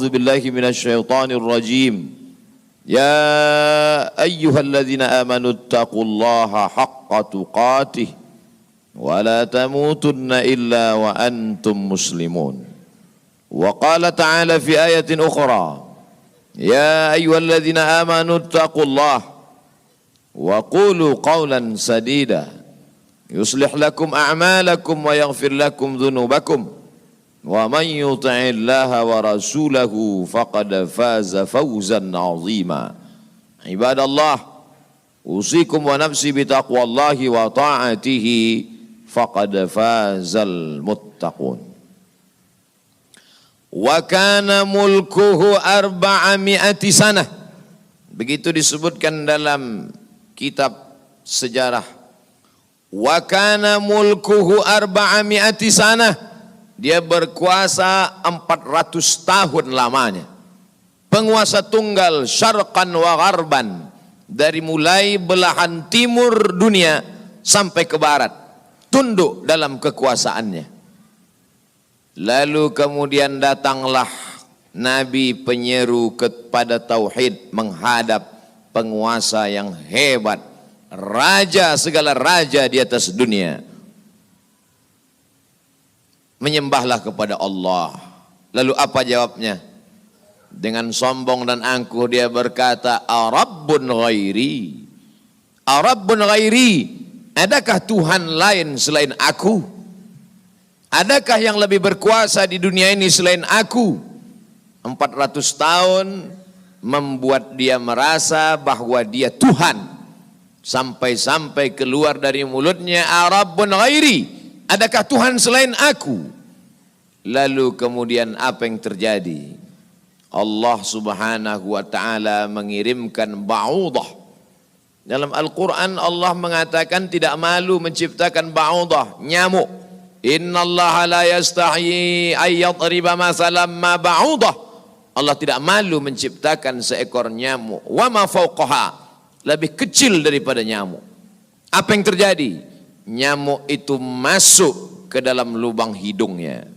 أعوذ بالله من الشيطان الرجيم يا أيها الذين آمنوا اتقوا الله حق تقاته ولا تموتن إلا وأنتم مسلمون وقال تعالى في آية أخرى يا أيها الذين آمنوا اتقوا الله وقولوا قولا سديدا يصلح لكم أعمالكم ويغفر لكم ذنوبكم ومن يطع الله ورسوله فقد فاز فوزا عظيما عباد الله أوصيكم ونفسي بتقوى الله وطاعته فقد فاز المتقون وكان ملكه 400 sanah. Begitu disebutkan dalam kitab sejarah. Wa kana mulkuhu 400 sanah. Dia berkuasa 400 tahun lamanya. Penguasa tunggal syarqan wa gharban. Dari mulai belahan timur dunia sampai ke barat. Tunduk dalam kekuasaannya. Lalu kemudian datanglah Nabi penyeru kepada tauhid menghadap penguasa yang hebat. Raja segala raja di atas dunia. Menyembahlah kepada Allah. Lalu apa jawabnya? Dengan sombong dan angkuh dia berkata, Arabbun ghairi. Arabbun ghairi. Adakah Tuhan lain selain aku? Adakah yang lebih berkuasa di dunia ini selain aku? 400 tahun membuat dia merasa bahwa dia Tuhan. Sampai-sampai keluar dari mulutnya, Arabbun ghairi. Adakah Tuhan selain aku? Lalu kemudian apa yang terjadi? Allah subhanahu wa ta'ala mengirimkan ba'udah. Dalam Al-Quran Allah mengatakan tidak malu menciptakan ba'udah, nyamuk. Inna Allah la yastahi ayyadriba masalam ma ba'udah. Allah tidak malu menciptakan seekor nyamuk. Wa ma fauqaha. Lebih kecil daripada nyamuk. Apa yang terjadi? Nyamuk itu masuk ke dalam lubang hidungnya.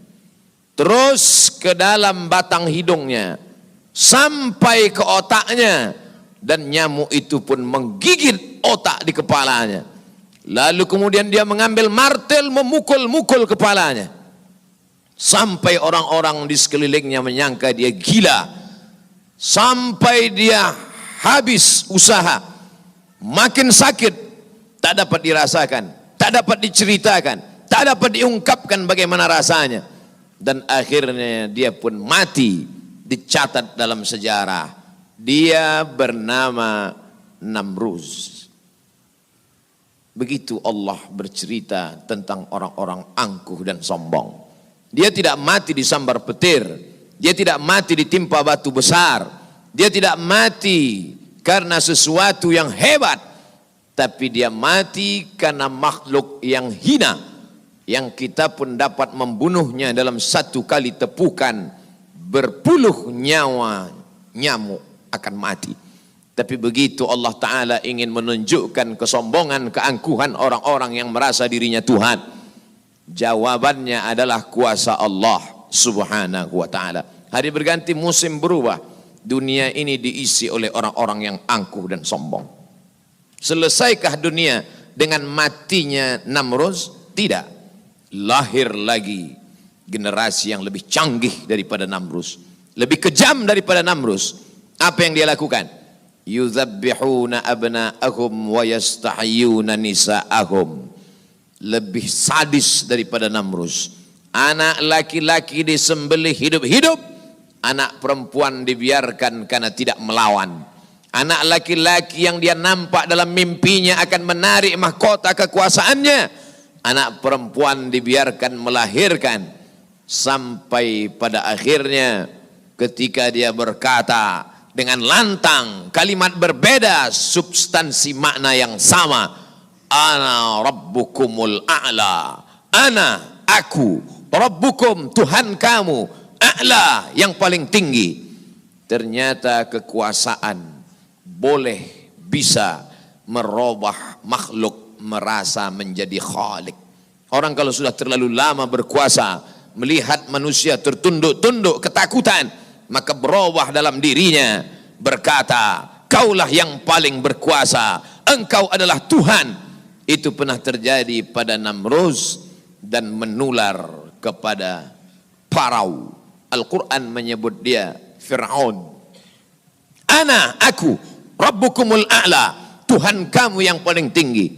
Terus ke dalam batang hidungnya. Sampai ke otaknya. Dan nyamuk itu pun menggigit otak di kepalanya. Lalu kemudian dia mengambil martel memukul-mukul kepalanya. Sampai orang-orang di sekelilingnya menyangka dia gila. Sampai dia habis usaha. Makin sakit. Tak dapat dirasakan. Tak dapat diceritakan. Tak dapat diungkapkan bagaimana rasanya. Dan akhirnya dia pun mati. Dicatat dalam sejarah. Dia bernama Namruz. Begitu Allah bercerita tentang orang-orang angkuh dan sombong. Dia tidak mati disambar petir. Dia tidak mati ditimpa batu besar. Dia tidak mati karena sesuatu yang hebat. Tapi dia mati karena makhluk yang hina. Yang kita pun dapat membunuhnya dalam satu kali tepukan. Berpuluh nyawa nyamuk akan mati. Tapi begitu Allah Ta'ala ingin menunjukkan kesombongan, keangkuhan orang-orang yang merasa dirinya Tuhan. Jawabannya adalah kuasa Allah Subhanahu wa Ta'ala. Hari berganti musim berubah. Dunia ini diisi oleh orang-orang yang angkuh dan sombong. Selesaikah dunia dengan matinya Namruz? Tidak. Lahir lagi generasi yang lebih canggih daripada Namruz. Lebih kejam daripada Namruz. Apa yang dia lakukan? Yuzabbihuna abna'ahum wa yastahyuna nisa'ahum. Lebih sadis daripada Namruz. Anak laki-laki disembelih hidup-hidup. Anak perempuan dibiarkan karena tidak melawan. Anak laki-laki yang dia nampak dalam mimpinya akan menarik mahkota kekuasaannya. Anak perempuan dibiarkan melahirkan. Sampai pada akhirnya ketika dia berkata dengan lantang, kalimat berbeda, substansi makna yang sama. Ana rabbukumul a'la. Ana, aku, rabbukum, Tuhan kamu, a'la, yang paling tinggi. Ternyata kekuasaan boleh bisa merubah makhluk merasa menjadi khalik. Orang kalau sudah terlalu lama berkuasa, melihat manusia tertunduk-tunduk ketakutan, maka berubah dalam dirinya, berkata, kaulah yang paling berkuasa, engkau adalah Tuhan. Itu pernah terjadi pada Namruz dan menular kepada Parau. Al-Quran menyebut dia Fir'aun. Aku, Rabbukumul A'la, Tuhan kamu yang paling tinggi.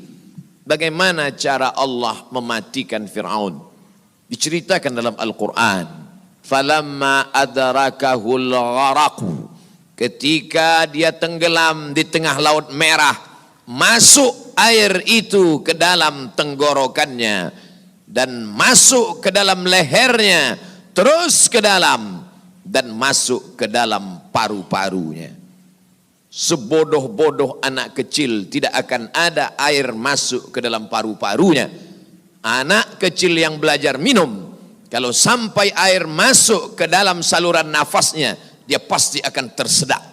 Bagaimana cara Allah mematikan Fir'aun? Diceritakan dalam Al-Quran. Falamma adrakahul gharaqu, ketika dia tenggelam di tengah laut merah, masuk air itu ke dalam tenggorokannya dan masuk ke dalam lehernya, terus ke dalam dan masuk ke dalam paru-parunya. Sebodoh-bodoh anak kecil tidak akan ada air masuk ke dalam paru-parunya. Anak kecil yang belajar minum, kalau sampai air masuk ke dalam saluran nafasnya, dia pasti akan tersedak.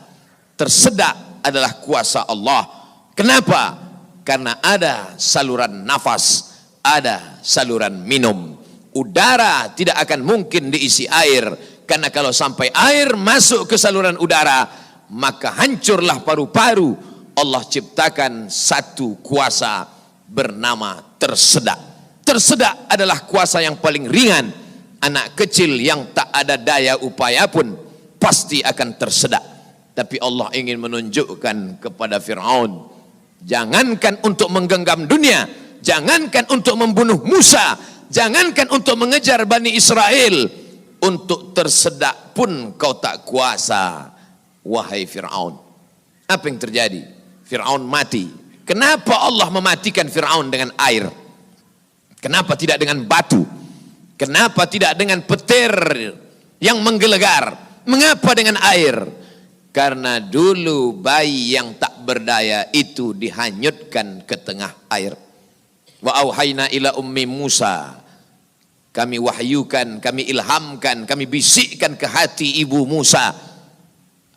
Tersedak adalah kuasa Allah. Kenapa? Karena ada saluran nafas, ada saluran minum. Udara tidak akan mungkin diisi air, karena kalau sampai air masuk ke saluran udara, maka hancurlah paru-paru. Allah ciptakan satu kuasa bernama tersedak. Tersedak adalah kuasa yang paling ringan. Anak kecil yang tak ada daya upaya pun pasti akan tersedak. Tapi Allah ingin menunjukkan kepada Fir'aun, jangankan untuk menggenggam dunia, jangankan untuk membunuh Musa, jangankan untuk mengejar Bani Israel, untuk tersedak pun kau tak kuasa, wahai Fir'aun. Apa yang terjadi? Fir'aun mati. Kenapa Allah mematikan Fir'aun dengan air? Kenapa tidak dengan batu? Kenapa tidak dengan petir yang menggelegar? Mengapa dengan air? Karena dulu bayi yang tak berdaya itu dihanyutkan ke tengah air. Wa auhayna ila ummi Musa, kami wahyukan, kami ilhamkan, kami bisikkan ke hati ibu Musa,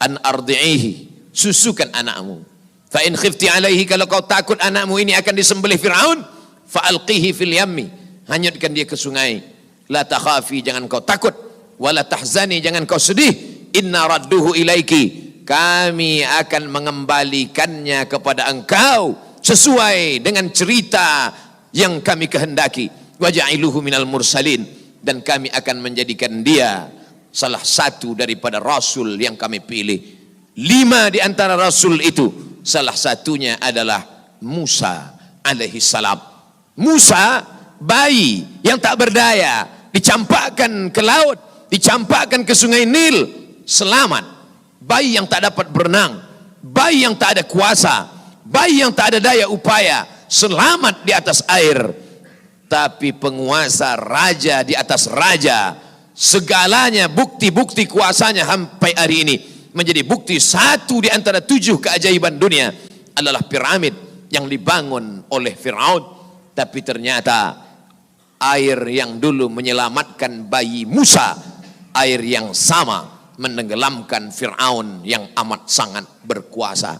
an ardi'ihi, susukan anakmu. Fa in khifti alaihi, kalau kau takut anakmu ini akan disembelih Fir'aun, fa alqihi fil yammi, hanyutkan dia ke sungai. La takhafi, jangan kau takut, wala tahzani, jangan kau sedih, inna radduhu ilaiki, kami akan mengembalikannya kepada engkau sesuai dengan cerita yang kami kehendaki. Waja'iluhu minal mursalin, dan kami akan menjadikan dia salah satu daripada rasul yang kami pilih. 5 di antara rasul itu, salah satunya adalah Musa alaihi salam. Musa, bayi yang tak berdaya, dicampakkan ke laut, dicampakkan ke sungai Nil, selamat. Bayi yang tak dapat berenang, bayi yang tak ada kuasa, bayi yang tak ada daya upaya, selamat di atas air. Tapi penguasa, raja di atas raja, segalanya bukti-bukti kuasanya sampai hari ini menjadi bukti. Satu di antara 7 keajaiban dunia adalah piramid yang dibangun oleh Fir'aun. Tapi ternyata air yang dulu menyelamatkan bayi Musa, air yang sama menenggelamkan Fir'aun yang amat sangat berkuasa.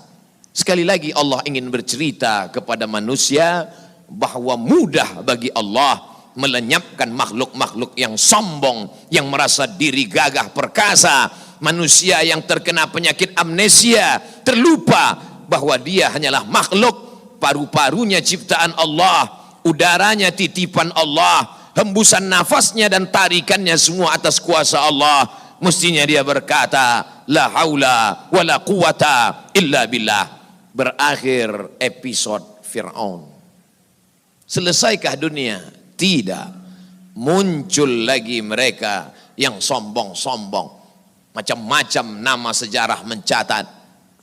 Sekali lagi Allah ingin bercerita kepada manusia bahwa mudah bagi Allah melenyapkan makhluk-makhluk yang sombong, yang merasa diri gagah perkasa, manusia yang terkena penyakit amnesia, terlupa bahwa dia hanyalah makhluk, paru-parunya ciptaan Allah, udaranya titipan Allah, hembusan nafasnya dan tarikannya semua atas kuasa Allah. Mestinya dia berkata, la haula wa la quwata illa billah. Berakhir episode Fir'aun. Selesaikah dunia? Tidak. Muncul lagi mereka yang sombong-sombong. Macam-macam nama sejarah mencatat.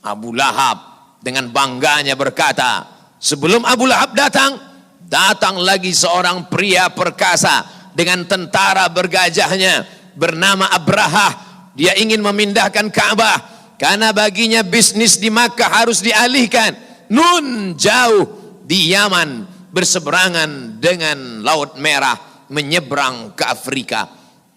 Abu Lahab dengan bangganya berkata, sebelum Abu Lahab datang lagi seorang pria perkasa dengan tentara bergajahnya bernama Abrahah. Dia ingin memindahkan Ka'bah karena baginya bisnis di Makkah harus dialihkan. Nun, jauh di Yaman, berseberangan dengan Laut Merah, menyeberang ke Afrika.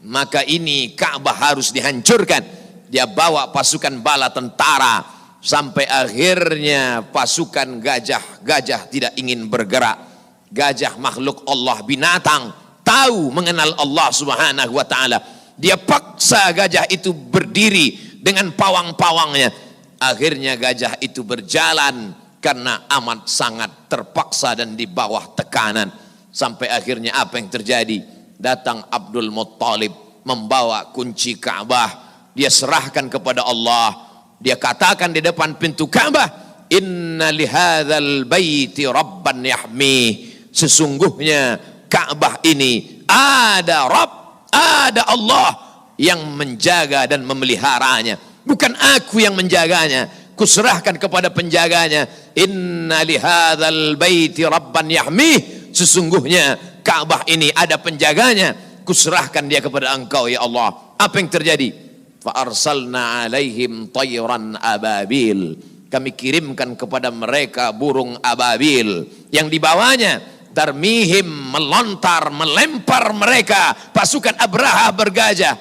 Maka ini Ka'bah harus dihancurkan. Dia bawa pasukan bala tentara, sampai akhirnya pasukan gajah tidak ingin bergerak. Gajah makhluk Allah, binatang, tahu mengenal Allah subhanahu wa ta'ala. Dia paksa gajah itu berdiri dengan pawang-pawangnya. Akhirnya gajah itu berjalan karena amat sangat terpaksa dan di bawah tekanan. Sampai akhirnya apa yang terjadi? Datang Abdul Muttalib membawa kunci Ka'bah. Dia serahkan kepada Allah. Dia katakan di depan pintu Ka'bah, inna lihadzal baiti rabban yahmi. Sesungguhnya Ka'bah ini ada Rabb, ada Allah yang menjaga dan memeliharanya. Bukan aku yang menjaganya, kuserahkan kepada penjaganya. Inna lihadzal baiti rabban yahmi. Sesungguhnya Ka'bah ini ada penjaganya, kuserahkan dia kepada engkau ya Allah. Apa yang terjadi? Fa arsalna alaihim tayran ababil. Kami kirimkan kepada mereka burung ababil yang dibawanya tarmihim, melontar, melempar mereka pasukan Abraha bergajah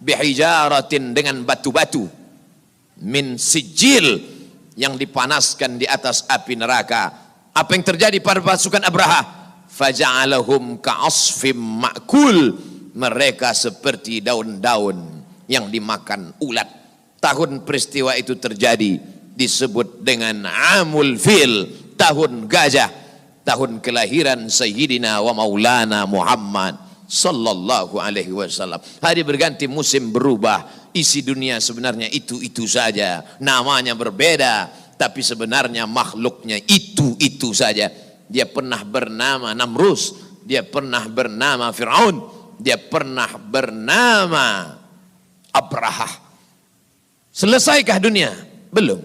bihijaratin, dengan batu-batu min sijil, yang dipanaskan di atas api neraka. Apa yang terjadi pada pasukan Abraha? Faja'alahum ka'asfim ma'kul. Mereka seperti daun-daun yang dimakan ulat. Tahun peristiwa itu terjadi disebut dengan Amul Fil, tahun gajah, tahun kelahiran Sayyidina wa Maulana Muhammad sallallahu alaihi wasallam. Hari berganti, musim berubah, isi dunia sebenarnya itu-itu saja, namanya berbeda, tapi sebenarnya makhluknya itu-itu saja. Dia pernah bernama Namrus, dia pernah bernama Fir'aun, dia pernah bernama Abraha. Selesaikah dunia? Belum.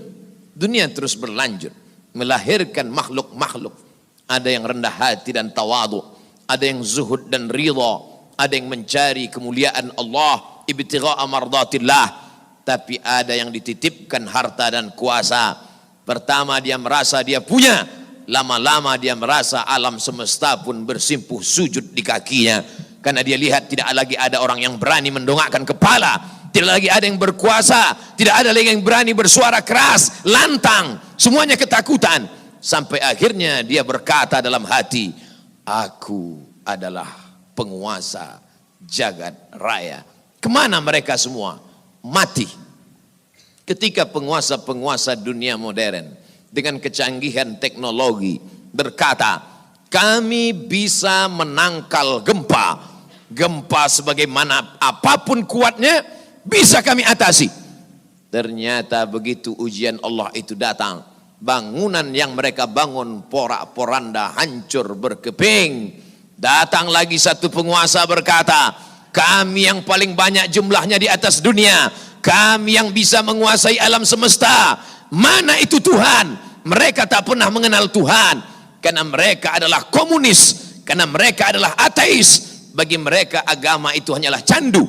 Dunia terus berlanjut, melahirkan makhluk-makhluk. Ada yang rendah hati dan tawadu, ada yang zuhud dan ridha, ada yang mencari kemuliaan Allah, ibtigha'a mardatillah. Tapi ada yang dititipkan harta dan kuasa. Pertama dia merasa dia punya, lama-lama dia merasa alam semesta pun bersimpuh sujud di kakinya. Karena dia lihat tidak lagi ada orang yang berani mendongakkan kepala, tidak lagi ada yang berkuasa, tidak ada lagi yang berani bersuara keras, lantang, semuanya ketakutan. Sampai akhirnya dia berkata dalam hati, aku adalah penguasa jagat raya. Kemana mereka semua? Mati. Ketika penguasa-penguasa dunia modern dengan kecanggihan teknologi berkata, kami bisa menangkal gempa. Gempa sebagaimana apapun kuatnya bisa kami atasi. Ternyata begitu ujian Allah itu datang, bangunan yang mereka bangun porak-poranda, hancur berkeping. Datang lagi satu penguasa berkata, kami yang paling banyak jumlahnya di atas dunia, kami yang bisa menguasai alam semesta. Mana itu Tuhan? Mereka tak pernah mengenal Tuhan, karena mereka adalah komunis, karena mereka adalah ateis. Bagi mereka agama itu hanyalah candu.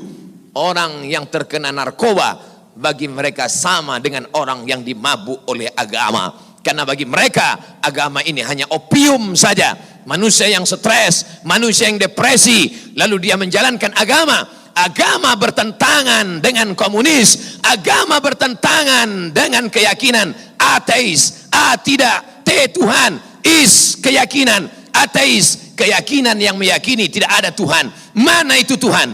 Orang yang terkena narkoba bagi mereka sama dengan orang yang dimabuk oleh agama. Karena bagi mereka agama ini hanya opium saja. Manusia yang stres, manusia yang depresi, lalu dia menjalankan agama. Agama bertentangan dengan komunis, agama bertentangan dengan keyakinan ateis. A tidak, T Tuhan, is keyakinan, ateis keyakinan yang meyakini tidak ada Tuhan. Mana itu Tuhan?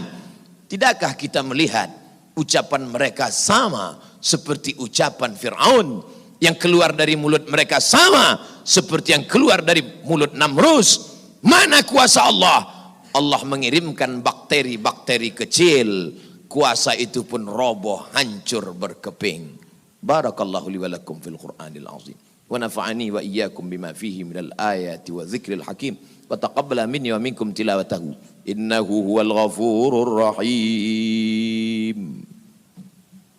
Tidakkah kita melihat ucapan mereka sama seperti ucapan Fir'aun, yang keluar dari mulut mereka sama seperti yang keluar dari mulut Namrus? Mana kuasa Allah? Allah mengirimkan bakteri-bakteri kecil, kuasa itu pun roboh, hancur berkeping. Barakallahu li wa lakum fil Qur'anil azim, wa nafa'ani wa iyyakum bima fihi minal ayati wa dzikril hakim, wa taqabbala minni wa minkum tilawatahu innahu huwal ghafurur rahim.